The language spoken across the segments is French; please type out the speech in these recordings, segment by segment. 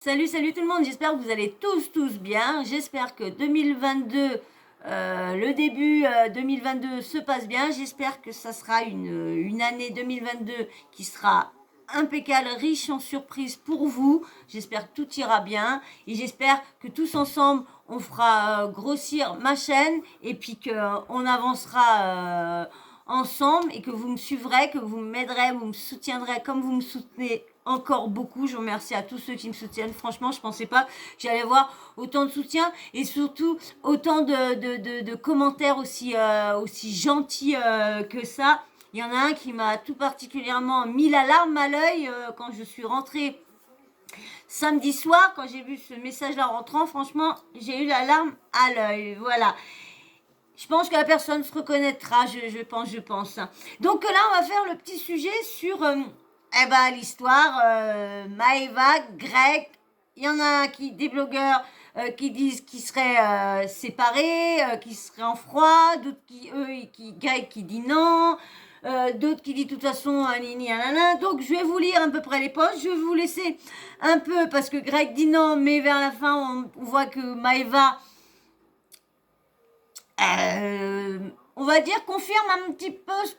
Salut, salut tout le monde, j'espère que vous allez tous bien. J'espère que 2022, le début 2022 se passe bien. J'espère que ça sera une année 2022 qui sera impeccable, riche en surprises pour vous. J'espère que tout ira bien et j'espère que tous ensemble on fera grossir ma chaîne et puis qu'on avancera ensemble et que vous me suivrez, que vous m'aiderez, vous me soutiendrez comme vous me soutenez encore beaucoup. Je vous remercie à tous ceux qui me soutiennent. Franchement, je pensais pas que j'allais avoir autant de soutien et surtout autant de commentaires aussi gentils que ça. Il y en a un qui m'a tout particulièrement mis la larme à l'œil quand je suis rentrée samedi soir, quand j'ai vu ce message-là rentrant. Franchement, j'ai eu la larme à l'œil. Voilà. Je pense que la personne se reconnaîtra, je pense. Donc là, on va faire le petit sujet sur l'histoire Maëva, Greg. Il y en a des blogueurs qui disent qu'ils seraient séparés, qu'ils seraient en froid, d'autres Greg qui dit non, d'autres qui disent de toute façon nini nanana. Donc je vais vous lire à peu près les posts, je vais vous laisser un peu parce que Greg dit non, mais vers la fin on voit que Maëva on va dire, confirme un petit peu ce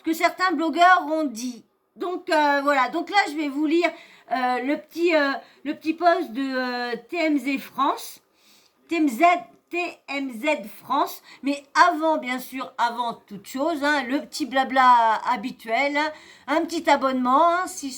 que certains blogueurs ont dit. Donc voilà, donc là je vais vous lire le petit post de TMZ France, TMZ, TMZ France, mais avant, bien sûr, avant toute chose, hein, le petit blabla habituel, hein, un petit abonnement, hein, si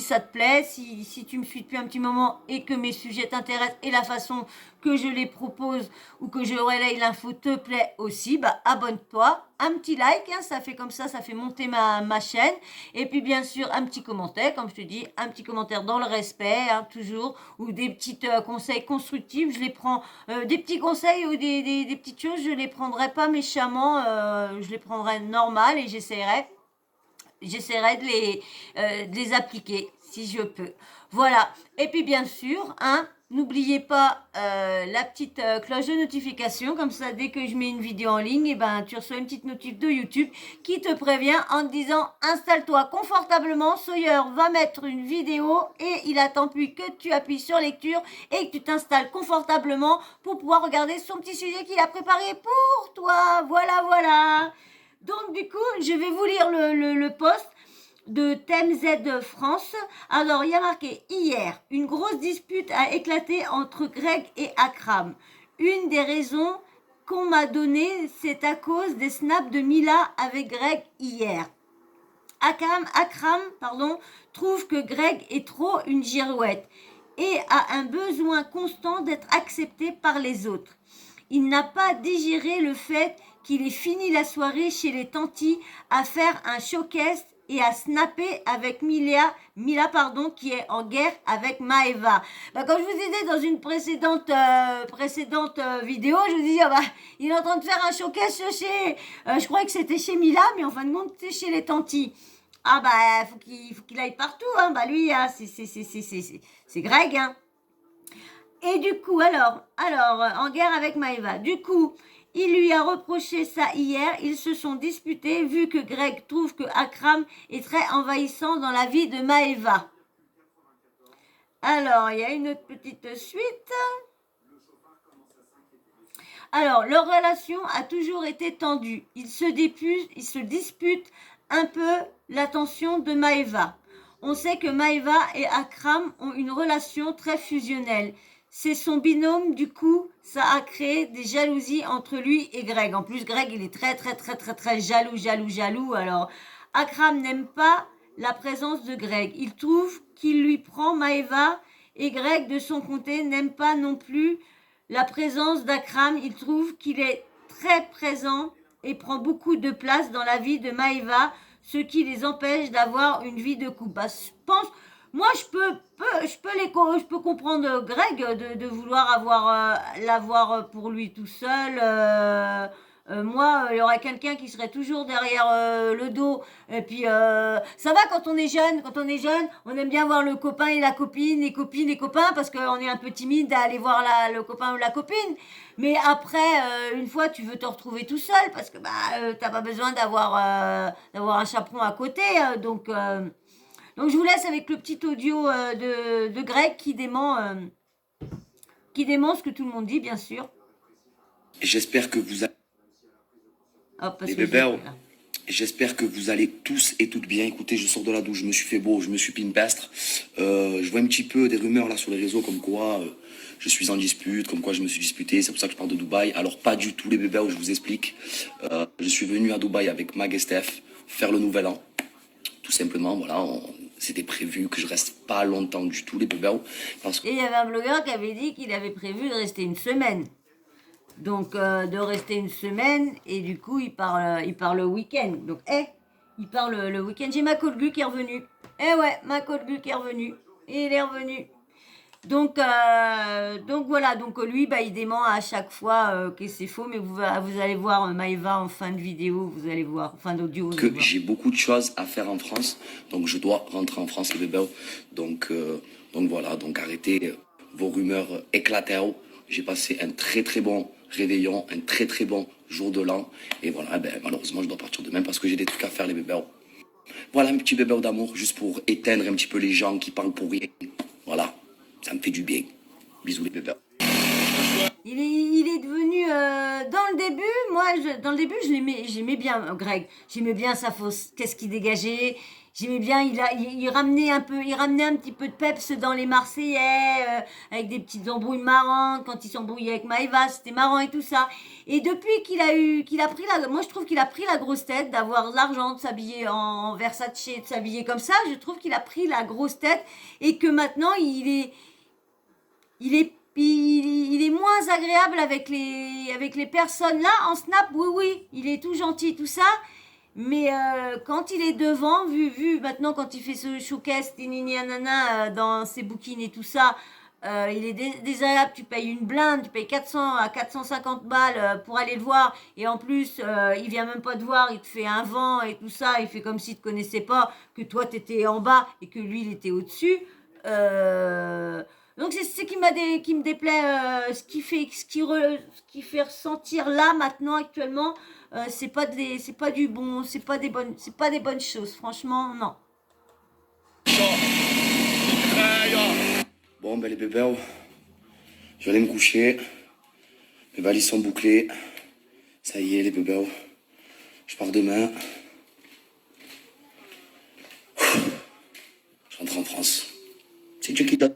ça te plaît, si tu me suis depuis un petit moment et que mes sujets t'intéressent et la façon que je les propose ou que je relaye l'info te plaît aussi, bah abonne-toi, un petit like, hein, ça fait comme ça fait monter ma chaîne, et puis bien sûr un petit commentaire, comme je te dis, un petit commentaire dans le respect, hein, toujours, ou des petits conseils constructifs, je les prends, des petits conseils ou des petites choses, je les prendrai pas méchamment, je les prendrai normal et j'essaierai de les appliquer si je peux. Voilà. Et puis bien sûr, hein, n'oubliez pas la petite cloche de notification, comme ça dès que je mets une vidéo en ligne, et ben tu reçois une petite notif de YouTube qui te prévient en te disant installe-toi confortablement, Sawyer va mettre une vidéo et il attend plus que tu appuies sur lecture et que tu t'installes confortablement pour pouvoir regarder son petit sujet qu'il a préparé pour toi. Voilà, voilà. Donc du coup, je vais vous lire le post de TMZ France. Alors, il y a marqué hier, une grosse dispute a éclaté entre Greg et Akram. Une des raisons qu'on m'a données, c'est à cause des snaps de Mila avec Greg hier. Akram, trouve que Greg est trop une girouette et a un besoin constant d'être accepté par les autres. Il n'a pas digéré le fait qu'il ait fini la soirée chez les tantis à faire un showcase et à snapper avec Mila qui est en guerre avec Maëva. Comme je vous disais dans une précédente vidéo, je vous disais, il est en train de faire un showcase chez, je croyais que c'était chez Mila, mais en fin de compte, c'est chez les tantis. Ah faut qu'il aille partout, hein. Lui, hein, c'est Greg, hein. Et du coup, en guerre avec Maëva. Du coup, il lui a reproché ça hier. Ils se sont disputés vu que Greg trouve que Akram est très envahissant dans la vie de Maëva. Alors, il y a une autre petite suite. Alors, leur relation a toujours été tendue. Ils se disputent un peu l'attention de Maëva. On sait que Maëva et Akram ont une relation très fusionnelle. C'est son binôme, du coup, ça a créé des jalousies entre lui et Greg. En plus, Greg, il est très jaloux. Alors, Akram n'aime pas la présence de Greg. Il trouve qu'il lui prend Maëva et Greg, de son côté, n'aime pas non plus la présence d'Akram. Il trouve qu'il est très présent et prend beaucoup de place dans la vie de Maëva, ce qui les empêche d'avoir une vie de couple. Je pense, moi je peux comprendre Greg de vouloir l'avoir pour lui tout seul. Moi, il y aurait quelqu'un qui serait toujours derrière le dos. Et puis, ça va quand on est jeune. Quand on est jeune, on aime bien voir le copain et la copine, les copines et copains, parce qu'on est un peu timide à aller voir le copain ou la copine. Mais après, une fois, tu veux te retrouver tout seul, parce que t'as pas besoin d'avoir un chaperon à côté. Donc je vous laisse avec le petit audio de Greg qui dément ce que tout le monde dit, bien sûr. J'espère que vous allez... Les bébés, j'espère que vous allez tous et toutes bien. Écoutez, je sors de la douche, je me suis fait beau, je me suis pimpestre. Je vois un petit peu des rumeurs là sur les réseaux comme quoi je suis en dispute, comme quoi je me suis disputé. C'est pour ça que je parle de Dubaï. Alors pas du tout les bébés, je vous explique. Je suis venu à Dubaï avec Mag et Steph faire le nouvel an. Tout simplement, voilà, c'était prévu que je reste pas longtemps du tout les bébés. Parce que... Et il y avait un blogueur qui avait dit qu'il avait prévu de rester une semaine. Donc, de rester une semaine, et du coup, il part le week-end. Donc, il part le week-end. J'ai ma Colgu qui est revenue. Ouais, ma Colgu qui est revenue. Et il est revenu. Donc voilà. Donc, lui, il dément à chaque fois que c'est faux. Mais vous allez voir Maëva en fin de vidéo. Vous allez voir, en fin d'audio. Que j'ai beaucoup de choses à faire en France. Donc, je dois rentrer en France, les bébés. Donc voilà. Donc, arrêtez vos rumeurs éclatées. J'ai passé un très très bon réveillon, un très très bon jour de l'an. Et voilà, malheureusement, je dois partir demain parce que j'ai des trucs à faire, les bébés. Voilà un petit bébé d'amour, juste pour éteindre un petit peu les gens qui parlent pour rien. Voilà, ça me fait du bien. Bisous, les bébés. Il est devenu, dans le début, j'aimais bien Greg. J'aimais bien sa fausse, qu'est-ce qu'il dégageait. J'aimais bien, il ramenait un petit peu de peps dans les Marseillais, avec des petites embrouilles marrantes, quand il s'embrouillait avec Maëva, c'était marrant et tout ça. Et depuis moi je trouve qu'il a pris la grosse tête d'avoir de l'argent, de s'habiller en Versace, de s'habiller comme ça, je trouve qu'il a pris la grosse tête et que maintenant il est moins agréable avec les personnes. Là, en snap, oui, il est tout gentil, tout ça. Mais quand il est devant, vu maintenant, quand il fait ce showcase, dans ses bouquines et tout ça, il est désagréable. Tu payes une blinde, tu payes 400 à 450 balles pour aller le voir. Et en plus, il vient même pas te voir, il te fait un vent et tout ça. Il fait comme s'il te connaissait pas, que toi, tu étais en bas et que lui, il était au-dessus. Donc c'est ce qui me déplaît, ce qui fait ressentir là maintenant actuellement, c'est pas du bon, c'est pas des bonnes choses, franchement non. Bon les bébés, je vais aller me coucher. Mes valises sont bouclées. Ça y est les bébés, je pars demain. Je rentre en France. C'est Dieu qui donne.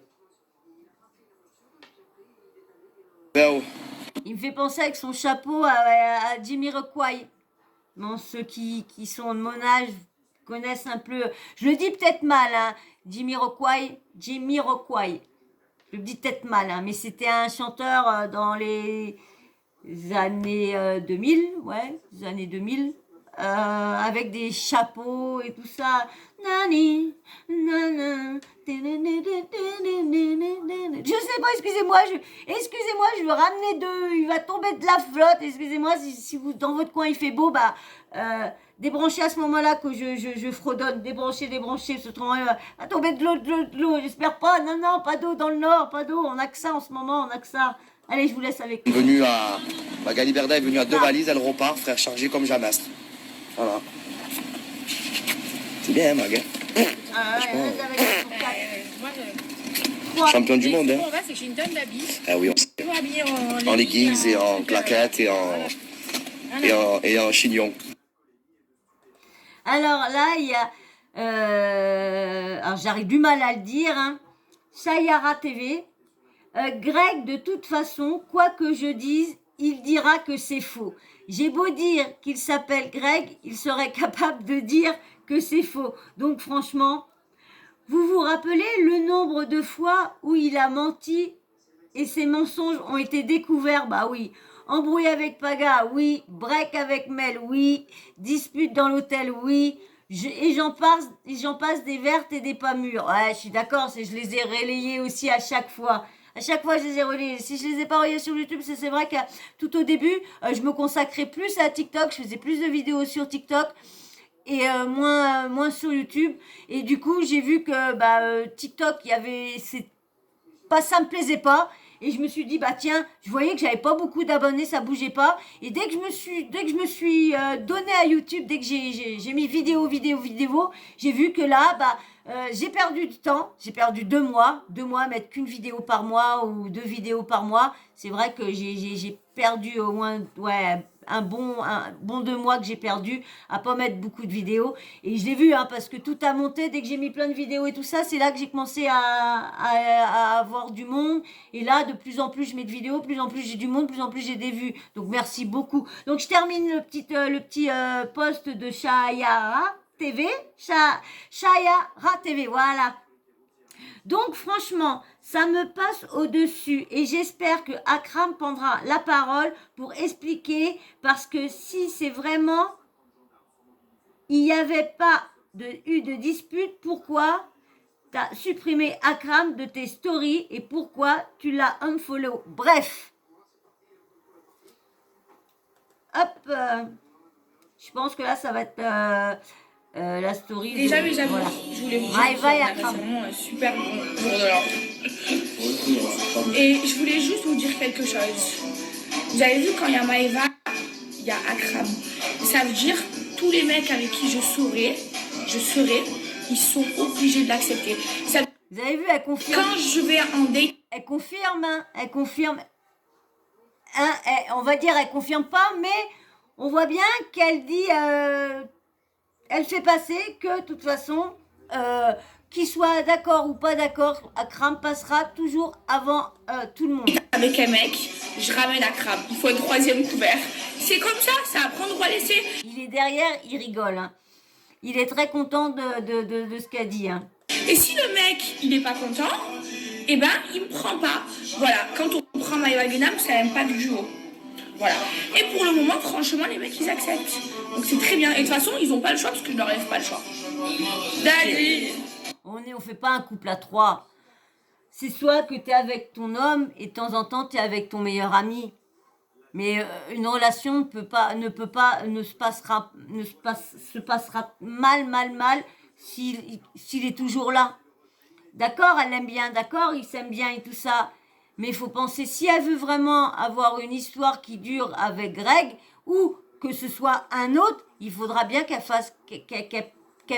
Il me fait penser avec son chapeau à Jamiroquai. Bon, ceux qui sont de mon âge connaissent un peu. Je le dis peut-être mal, hein. Jamiroquai. Je le dis peut-être mal, hein, mais c'était un chanteur dans les années 2000, les années 2000. Avec des chapeaux et tout ça. Je sais pas, excusez-moi, je veux ramener il va tomber de la flotte, excusez-moi, si vous, dans votre coin il fait beau, débranchez à ce moment-là que je fredonne, débranchez, ce temps va tomber de l'eau, j'espère pas, non, pas d'eau dans le nord, pas d'eau, on a que ça en ce moment, on a que ça. Allez, je vous laisse avec. Magali Berda est venue à 2 valises, elle repart, frère chargé comme jamais. Voilà. C'est bien, Mag. Champion du monde, hein. C'est que j'ai une tonne d'habits. Ah oui, en leggings et en claquettes et en chignon. Alors là, il y a... alors j'arrive du mal à le dire, hein. Sayara TV. Greg, de toute façon, quoi que je dise, il dira que c'est faux. J'ai beau dire qu'il s'appelle Greg, il serait capable de dire que c'est faux. Donc franchement, vous vous rappelez le nombre de fois où il a menti et ses mensonges ont été découverts? Bah oui. Embrouille avec Paga, oui. Break avec Mel, oui. Dispute dans l'hôtel, oui. Et j'en passe des vertes et des pas mûres. Ouais, je suis d'accord, je les ai relayées aussi à chaque fois. À chaque fois, je les ai relayés. Si je les ai pas relayés sur YouTube, c'est vrai que tout au début, je me consacrais plus à TikTok. Je faisais plus de vidéos sur TikTok et moins sur YouTube. Et du coup, j'ai vu que TikTok, ça me plaisait pas. et je me suis dit, bah tiens, je voyais que j'avais pas beaucoup d'abonnés, ça bougeait pas. Et dès que je me suis donné à YouTube, dès que j'ai mis vidéo, j'ai vu que là, j'ai perdu du temps. J'ai perdu 2 mois à mettre qu'une vidéo par mois ou 2 vidéos par mois. C'est vrai que j'ai perdu au moins, ouais, un bon 2 mois que j'ai perdu à pas mettre beaucoup de vidéos. Et je l'ai vu, hein, parce que tout a monté dès que j'ai mis plein de vidéos et tout ça. C'est là que j'ai commencé à avoir du monde. Et là, de plus en plus, je mets de vidéos, plus en plus j'ai du monde, plus en plus j'ai des vues. Donc merci beaucoup. Donc je termine le petit post de Shayara TV, Shayara TV, voilà. Donc franchement, ça me passe au-dessus et j'espère que Akram prendra la parole pour expliquer, parce que si c'est vraiment, il n'y avait pas eu de dispute, pourquoi tu as supprimé Akram de tes stories et pourquoi tu l'as unfollow. Bref. Hop. Je pense que là, ça va être la story. Déjà, mais j'avoue, voilà. je voulais vous dire que c'est vraiment un super bon jour de l'an. Et je voulais juste vous dire quelque chose. Vous avez vu, quand il y a Maëva, il y a Akram. Ça veut dire tous les mecs avec qui je serai, ils sont obligés de l'accepter. Ça... Vous avez vu, elle confirme. Quand je vais en date... Elle confirme, hein, elle confirme. Hein, on va dire, elle confirme pas, mais on voit bien qu'elle dit... elle fait passer que, de toute façon, qu'il soit d'accord ou pas d'accord, Akram passera toujours avant tout le monde. Avec un mec, je ramène Akram. Il faut un 3e couvert. C'est comme ça, c'est à prendre ou à laisser. Il est derrière, il rigole. Hein. Il est très content de ce qu'elle dit. Hein. Et si le mec, il n'est pas content, eh ben, il me prend pas. Voilà, quand on prend Maëva Guénam, ça n'aime pas du duo. Voilà. Et pour le moment, franchement, les mecs, ils acceptent. Donc c'est très bien. Et de toute façon, ils n'ont pas le choix parce que je leur laisse pas le choix. Daddy. On fait pas un couple à 3. C'est soit que tu es avec ton homme et de temps en temps, tu es avec ton meilleur ami. Mais une relation se passera mal s'il est toujours là. D'accord, elle l'aime bien, d'accord, il s'aime bien et tout ça. Mais il faut penser, si elle veut vraiment avoir une histoire qui dure avec Greg, ou que ce soit un autre, il faudra bien qu'elle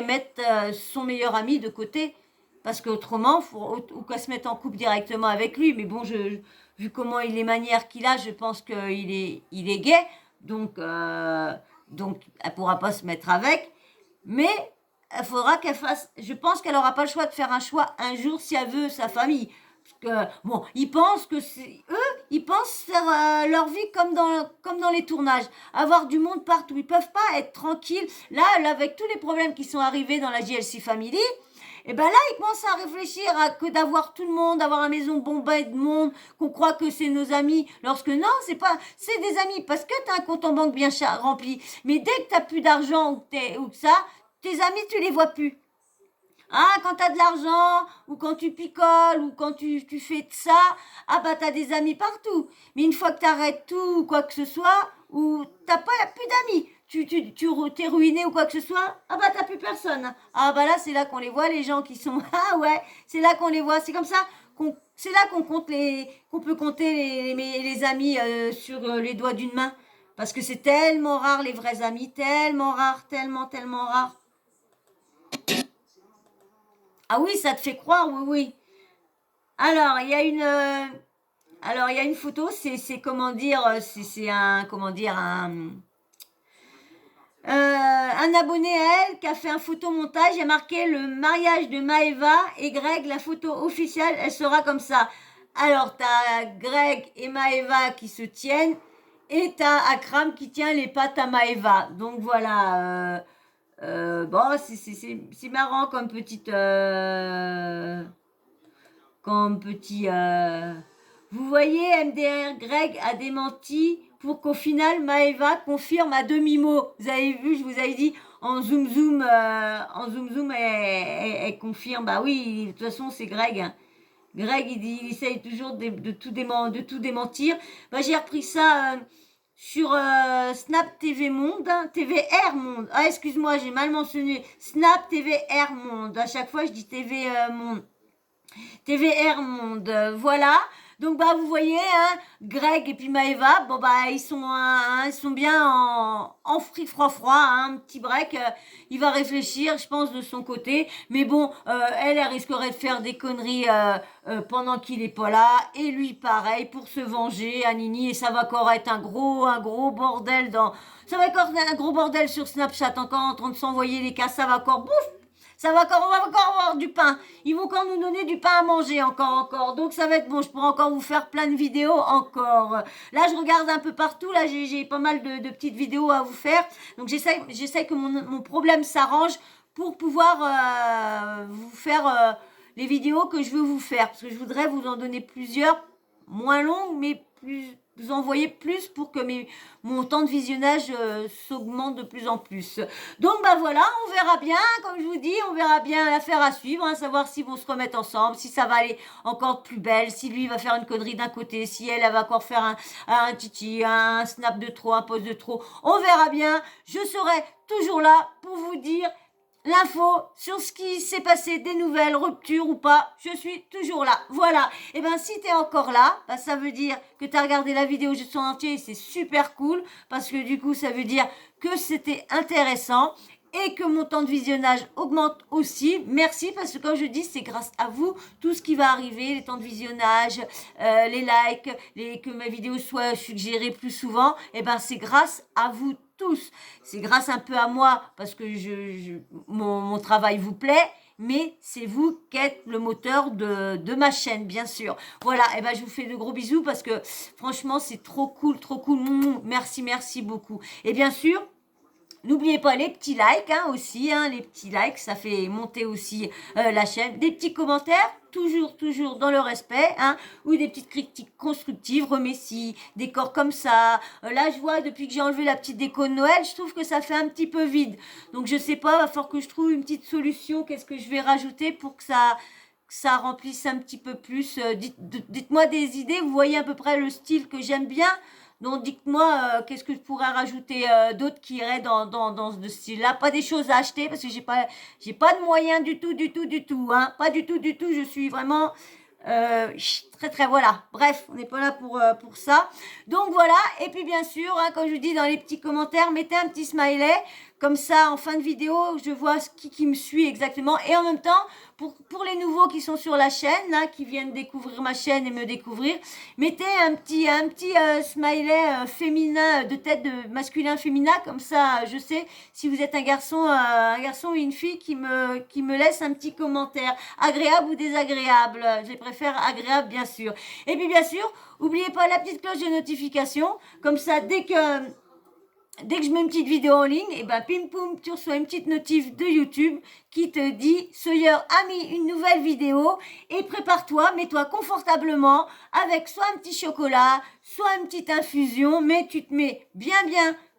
mette son meilleur ami de côté. Parce qu'autrement, ou qu'elle se mette en couple directement avec lui. Mais bon, vu comment il est manière qu'il a, je pense qu'il est gay. Donc elle ne pourra pas se mettre avec. Mais il faudra qu'elle fasse... Je pense qu'elle n'aura pas le choix de faire un choix un jour si elle veut sa famille. Parce que, bon, ils pensent faire leur vie comme dans les tournages. Avoir du monde partout. Ils ne peuvent pas être tranquilles. Là, avec tous les problèmes qui sont arrivés dans la JLC Family... Et ben là, ils commencent à réfléchir à que d'avoir tout le monde, d'avoir une maison bombée de monde, qu'on croit que c'est nos amis, lorsque non, c'est des amis, parce que tu as un compte en banque bien rempli. Mais dès que tu n'as plus d'argent ou que ça, tes amis, tu les vois plus. Ah, quand tu as de l'argent, ou quand tu picoles, ou quand tu fais de ça, ah bah tu as des amis partout. Mais une fois que tu arrêtes tout, ou quoi que ce soit, ou tu n'as plus d'amis, tu t'es ruiné ou quoi que ce soit, ah bah t'as plus personne. Ah bah là c'est là qu'on les voit, les gens qui sont, ah ouais, c'est là qu'on les voit. C'est comme ça c'est là qu'on peut compter les amis sur les doigts d'une main. Parce que c'est tellement rare les vrais amis, tellement rare, tellement rare. Ah oui, ça te fait croire, oui. Alors, il y a une photo, c'est comment dire, c'est un abonné à elle qui a fait un photomontage. Il y a marqué le mariage de Maëva et Greg. La photo officielle, elle sera comme ça. Alors, t'as Greg et Maëva qui se tiennent et t'as Akram qui tient les pattes à Maëva. Donc voilà. Bon, c'est marrant comme petite... Vous voyez, MDR, Greg a démenti pour qu'au final, Maëva confirme à demi-mot. Vous avez vu, je vous avais dit, en zoom, elle confirme. Bah oui, de toute façon, c'est Greg. Hein. Greg, il essaye toujours de tout démentir. Bah, j'ai repris ça sur Snap TV Monde, hein, TVR Monde. Ah, excuse-moi, j'ai mal mentionné. Snap TVR Monde. À chaque fois, je dis TV Monde. TVR Monde, voilà. Donc bah vous voyez, hein, Greg et puis Maëva, bon bah ils sont bien en froid, hein, un petit break. Il va réfléchir, je pense, de son côté. Mais bon, elle risquerait de faire des conneries pendant qu'il est pas là. Et lui, pareil, pour se venger, Anini. Et ça va encore être un gros bordel ça va encore être un gros bordel sur Snapchat, encore en train de s'envoyer les cas. Ça va encore, on va encore avoir du pain. Ils vont encore nous donner du pain à manger, encore. Donc ça va être bon, je pourrai encore vous faire plein de vidéos, encore. Là, je regarde un peu partout, là, j'ai pas mal de petites vidéos à vous faire. Donc j'essaie que mon problème s'arrange pour pouvoir vous faire les vidéos que je veux vous faire. Parce que je voudrais vous en donner plusieurs, moins longues, mais vous envoyer plus pour que mon temps de visionnage s'augmente de plus en plus. Donc bah voilà, on verra bien, comme je vous dis, on verra bien l'affaire à suivre, hein, savoir s'ils vont se remettre ensemble, si ça va aller encore plus belle, si lui va faire une connerie d'un côté, si elle va encore faire un titi, un snap de trop, un post de trop. On verra bien, je serai toujours là pour vous dire l'info sur ce qui s'est passé, des nouvelles, ruptures ou pas, je suis toujours là. Voilà. Et ben si t'es encore là, bah, ça veut dire que t'as regardé la vidéo juste en entier et c'est super cool parce que du coup ça veut dire que c'était intéressant et que mon temps de visionnage augmente aussi. Merci parce que comme je dis, c'est grâce à vous tout ce qui va arriver, les temps de visionnage, les likes, que ma vidéo soit suggérée plus souvent, et ben c'est grâce à vous tous. C'est grâce un peu à moi parce que mon travail vous plaît, mais c'est vous qui êtes le moteur de ma chaîne, bien sûr. Voilà, et ben je vous fais de gros bisous parce que franchement, c'est trop cool. Merci beaucoup. Et bien sûr, n'oubliez pas les petits likes aussi, les petits likes, ça fait monter aussi la chaîne. Des petits commentaires, toujours dans le respect, ou des petites critiques constructives, remets si, décor comme ça. Là, je vois, depuis que j'ai enlevé la petite déco de Noël, je trouve que ça fait un petit peu vide. Donc, je sais pas, il va falloir que je trouve une petite solution. Qu'est-ce que je vais rajouter pour que ça remplisse un petit peu plus. Dites-moi des idées, vous voyez à peu près le style que j'aime bien. Donc dites-moi qu'est-ce que je pourrais rajouter d'autre qui irait dans ce style-là. Pas des choses à acheter parce que j'ai pas de moyens du tout, pas du tout. Je suis vraiment très voilà. Bref, on n'est pas là pour ça. Donc voilà. Et puis bien sûr, comme je vous dis dans les petits commentaires, mettez un petit smiley. Comme ça, en fin de vidéo, je vois qui me suit exactement. Et en même temps, pour les nouveaux qui sont sur la chaîne, qui viennent découvrir ma chaîne et me découvrir, mettez un petit smiley féminin, de tête de masculin féminin. Comme ça, je sais si vous êtes un garçon ou une fille qui me laisse un petit commentaire, agréable ou désagréable. Je préfère agréable, bien sûr. Et puis, bien sûr, n'oubliez pas la petite cloche de notification. Comme ça, dès que je mets une petite vidéo en ligne, et ben pim poum, tu reçois une petite notif de YouTube qui te dit Sawyer a mis une nouvelle vidéo et prépare-toi, mets-toi confortablement avec soit un petit chocolat, soit une petite infusion, mais tu te mets bien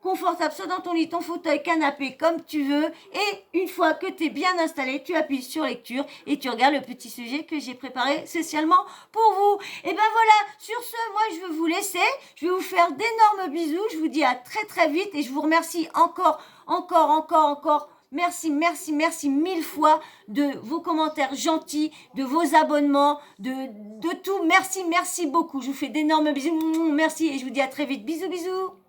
confortable, soit dans ton lit, ton fauteuil, canapé, comme tu veux. Et une fois que tu es bien installé, tu appuies sur lecture et tu regardes le petit sujet que j'ai préparé spécialement pour vous. Et ben voilà, sur ce, moi je vais vous laisser. Je vais vous faire d'énormes bisous. Je vous dis à très vite et je vous remercie encore. Merci mille fois de vos commentaires gentils, de vos abonnements, de tout. Merci beaucoup. Je vous fais d'énormes bisous. Merci et je vous dis à très vite. Bisous.